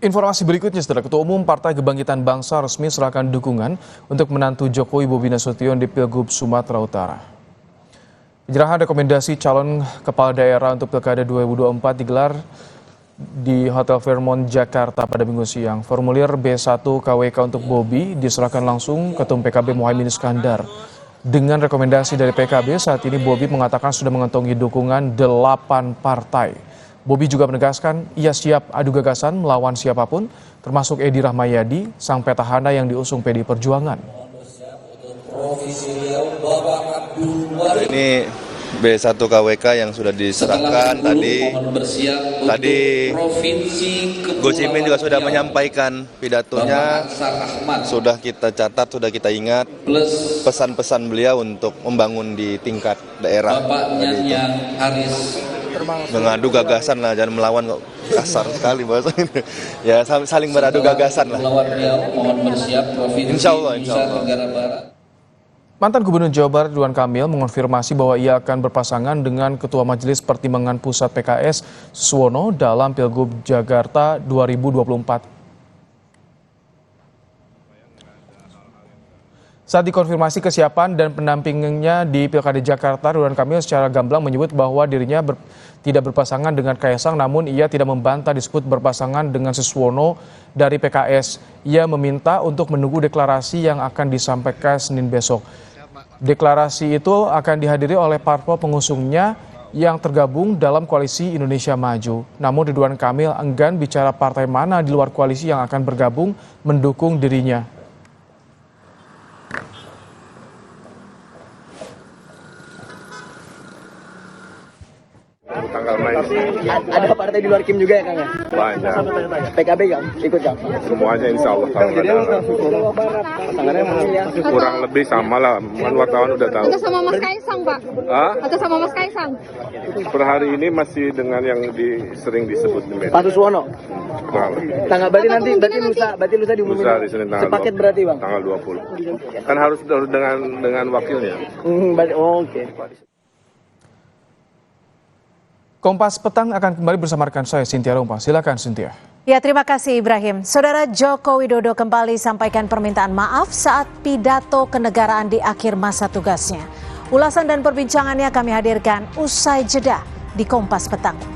Informasi berikutnya, Saudara, Ketua Umum Partai Kebangkitan Bangsa resmi serahkan dukungan untuk menantu Jokowi Bobi Nasution di Pilgub Sumatera Utara. Penyerahan rekomendasi calon kepala daerah untuk Pilkada 2024 digelar di Hotel Fairmont, Jakarta pada Minggu siang. Formulir B1 KWK untuk Bobi diserahkan langsung Ketum PKB Muhaimin Iskandar. Dengan rekomendasi dari PKB, saat ini Bobi mengatakan sudah mengantongi dukungan 8 partai. Bobi juga menegaskan ia siap adu gagasan melawan siapapun, termasuk Edi Rahmayadi, sang petahana yang diusung PDI Perjuangan. Ini B1 KWK yang sudah diserahkan tadi Gus Imin juga sudah menyampaikan pidatonya, sudah kita catat, sudah kita ingat pesan-pesan beliau untuk membangun di tingkat daerah. Mengadu gagasan lah, jangan melawan kok, kasar sekali bahasanya. Ya saling beradu gagasan lah. Insya Allah. Mantan Gubernur Jawa Barat Ridwan Kamil mengonfirmasi bahwa ia akan berpasangan dengan Ketua Majelis Pertimbangan Pusat PKS Suswono dalam Pilgub Jakarta 2024. Saat dikonfirmasi kesiapan dan pendampingnya di Pilkada Jakarta, Ridwan Kamil secara gamblang menyebut bahwa dirinya tidak berpasangan dengan Kaisang, namun ia tidak membantah disebut berpasangan dengan Suswono dari PKS. Ia meminta untuk menunggu deklarasi yang akan disampaikan Senin besok. Deklarasi itu akan dihadiri oleh parpol pengusungnya yang tergabung dalam koalisi Indonesia Maju. Namun Ridwan Kamil enggan bicara partai mana di luar koalisi yang akan bergabung mendukung dirinya. Ada partai di luar Kim juga ya, Kang? Banyak. PKB Kang, ikut Kang? Semuanya insya Allah kurang lebih sama lah. Wartawan udah tahu. Atau sama Mas Kaisang, Pak? Atau sama Mas Kaisang? Per hari ini masih dengan yang sering disebut di media. Pak Suswono? Tanggal berarti nanti lusa diumumin. Lusa di Senin tanggal sepaket 20, berarti Bang? Tanggal 20. Kan harus dengan wakilnya. Oke. Kompas Petang akan kembali bersama rekan saya, Cynthia Rompa. Silakan, Cynthia. Ya, terima kasih Ibrahim. Saudara, Joko Widodo kembali sampaikan permintaan maaf saat pidato kenegaraan di akhir masa tugasnya. Ulasan dan perbincangannya kami hadirkan usai jeda di Kompas Petang.